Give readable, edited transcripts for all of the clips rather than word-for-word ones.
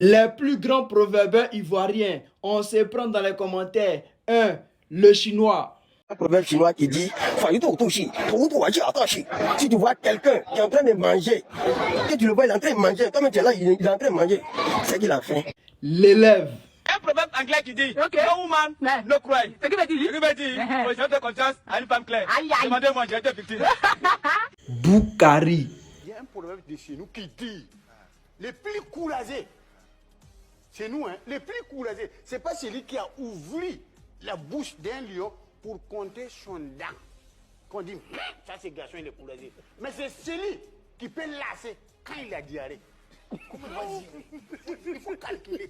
Les plus grands proverbes ivoiriens, on se prend dans les commentaires. 1. Le chinois. Un proverbe chinois qui dit si tu vois quelqu'un qui est en train de manger, que tu le vois, il est en train de manger, toi-même tu es là, il est en train de manger, c'est qu'il a faim. L'élève. Un proverbe anglais qui dit no woman, no cry. Ce qui veut dire position de confiance à une femme claire. Demandez-moi, j'ai été victime. Boukari. Il y a un proverbe de chez nous qui dit les plus courageux, c'est nous, hein, les plus courageux, c'est pas celui qui a ouvert la bouche d'un lion pour compter son dent. Qu'on dit, ça c'est garçon, il est courageux. Mais c'est celui qui peut lasser quand il a diarrhée. Il faut calculer.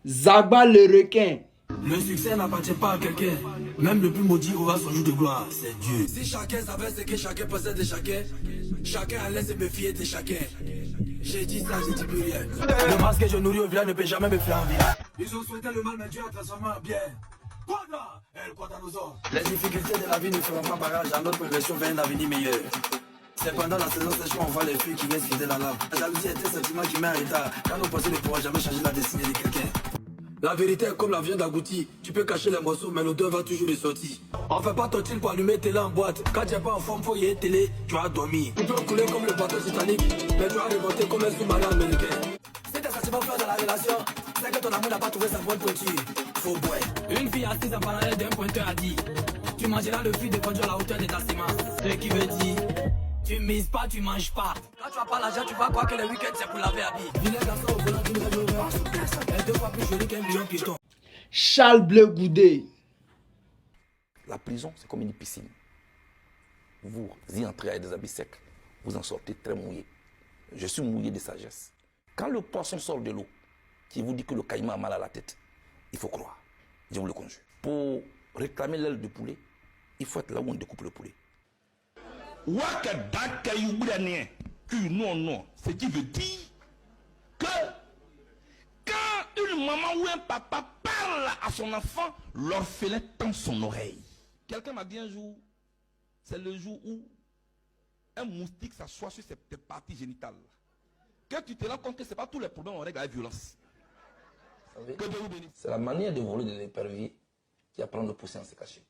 Zagba le requin. Le succès n'appartient pas à quelqu'un. Même le plus maudit aura son jour de gloire. C'est Dieu. Si chacun savait ce que chacun possède de chacun, chacun allait se méfier de chacun. J'ai dit ça, je dis plus rien. Le masque que je nourris au village ne peut jamais me faire envie. Ils ont souhaité le mal, mais Dieu a transformé en bien. Les difficultés de la vie ne feront pas barrage à notre progression vers un avenir meilleur. C'est pendant la saison sèche qu'on voit les filles qui viennent quitter la lave. La jalousie est un sentiment qui met en retard. Quand nos pensées ne pourront jamais changer la destinée de quelqu'un. La vérité est comme la viande agoutie. Tu peux cacher les morceaux, mais l'odeur va toujours ressortir. On fait pas ton style pour allumer télé en boîte. Quand tu n'es pas en forme pour y être télé, tu vas dormir. Tu peux couler comme le bateau Titanic, mais tu vas remonter comme un sous-marin américain. Si t'es sentiments fleurs dans la relation, c'est que ton amour n'a pas trouvé sa bonne pointure. Faut boire. Une fille assise en parallèle d'un pointeur a dit tu mangeras le fruit défendu à la hauteur de ta semence. Ce qui veut dire tu mises pas, tu manges pas. Quand tu n'as pas l'argent, tu vas croire que le week-end c'est pour laver habit. Vilain garçon au volant d'une Range Rover. Elle est 2 fois plus jolie qu'un million piéton. Charles Bleu Goudé. La prison, c'est comme une piscine. Vous y entrez avec des habits secs, vous en sortez très mouillé. Je suis mouillé de sagesse. Quand le poisson sort de l'eau, qui vous dit que le caïman a mal à la tête, il faut croire. Je vous le conjure. Pour réclamer l'aile de poulet, il faut être là où on découpe le poulet. Ce qui veut dire que quand une maman ou un papa parle à son enfant, l'orphelin tend son oreille. Quelqu'un m'a dit un jour, c'est le jour où un moustique s'assoit sur tes parties génitales. Que tu te rends compte que ce n'est pas tous les problèmes qu'on règle avec violence. C'est la manière de voler de l'épervier qui apprend de pousser en se cacher.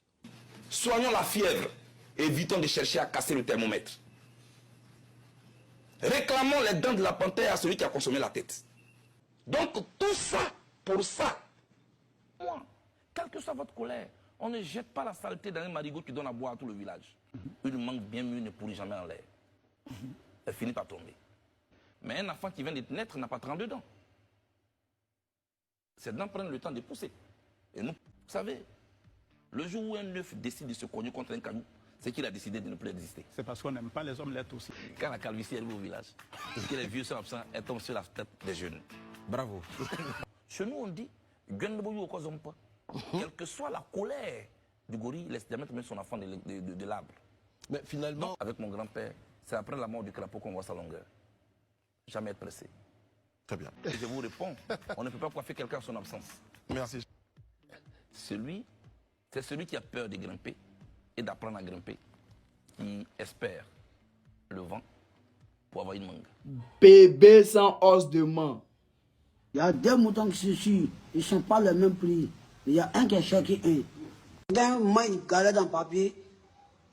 Soignons la fièvre, évitons de chercher à casser le thermomètre. Réclamons les dents de la panthère à celui qui a consommé la tête. Donc tout ça, pour ça, moi, quelle que soit votre colère, on ne jette pas la saleté dans un marigot qui donne à boire à tout le village. Une mangue bien mûre ne pourrit jamais en l'air. Elle finit par tomber. Mais un enfant qui vient de naître n'a pas 32 dents. Ces dents prennent le temps de pousser. Et nous, vous savez, le jour où un œuf décide de se cogner contre un caillou, c'est qu'il a décidé de ne plus exister. C'est parce qu'on n'aime pas les hommes lettres aussi. Quand la calvitie arrive au village, et que les vieux sont absents, elle tombe sur la tête des jeunes. Bravo. Chez nous, on dit, quelle que soit la colère du gorille, il laisse jamais tomber son enfant de l'arbre. Mais finalement... Avec mon grand-père, c'est après la mort du crapaud qu'on voit sa longueur. Jamais être pressé. Très bien. Et je vous réponds, on ne peut pas coiffer quelqu'un en son absence. Merci. C'est celui qui a peur de grimper et d'apprendre à grimper, qui espère le vent pour avoir une mangue. Bébé sans os de main. Il y a 2 moutons qui se suivent, ils ne sont pas le même prix. Il y a un qui est chacun un. Quand moi, il galette en papier,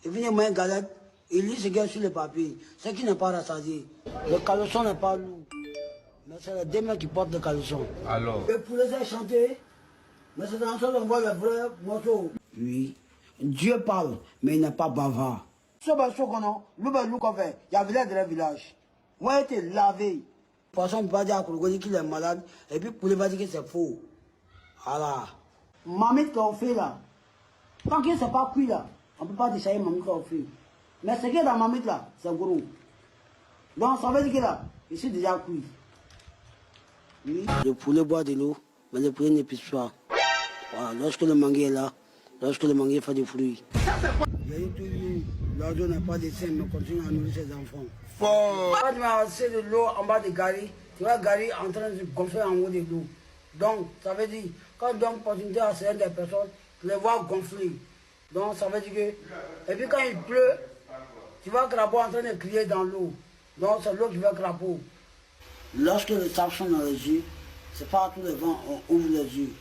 il vient moi, il galette, il lit ce qu'il y a sur le papier, ce qui n'est pas rassasié. Le caleçon n'est pas lourd, mais c'est les 2 mecs qui portent le caleçon. Alors? Et pour les chanter, mais c'est dans ça qu'on voit le vrai morceau. Oui, Dieu parle, mais il n'est pas bavard. Ce bateau qu'on a, il y avait dans le village. Moi, il était lavé. De toute façon, on ne peut pas dire à Kourougoni qu'il est malade, et puis pour va dire que c'est faux. Voilà. Mamie qu'on fait là, tant que ce n'est pas cuit là, on ne peut pas décider mamie qu'on fait. Mais ce qui est dans mamie là, c'est gros. Donc ça veut dire que là, il est déjà cuit. Oui. Le poulet boit de l'eau, mais le poulet ne pisse pas. Voilà. Lorsque le manguier est là, lorsque le manguier fait des fruits. Il y a toujours, l'argent n'a pas de sein, mais continue à nourrir ses enfants. Quand tu vas verser de l'eau en bas de Gary, tu vois Gary en train de gonfler en haut de l'eau. Donc, ça veut dire, quand tu donnes l'opportunité à certaines personnes, tu les vois gonfler. Donc, ça veut dire que... Et puis quand il pleut, tu vois le crapaud en train de crier dans l'eau. Donc, c'est l'eau qui fait le crapaud. Lorsque le sang sont dans les yeux, c'est pas à tous les vents on ouvre les yeux.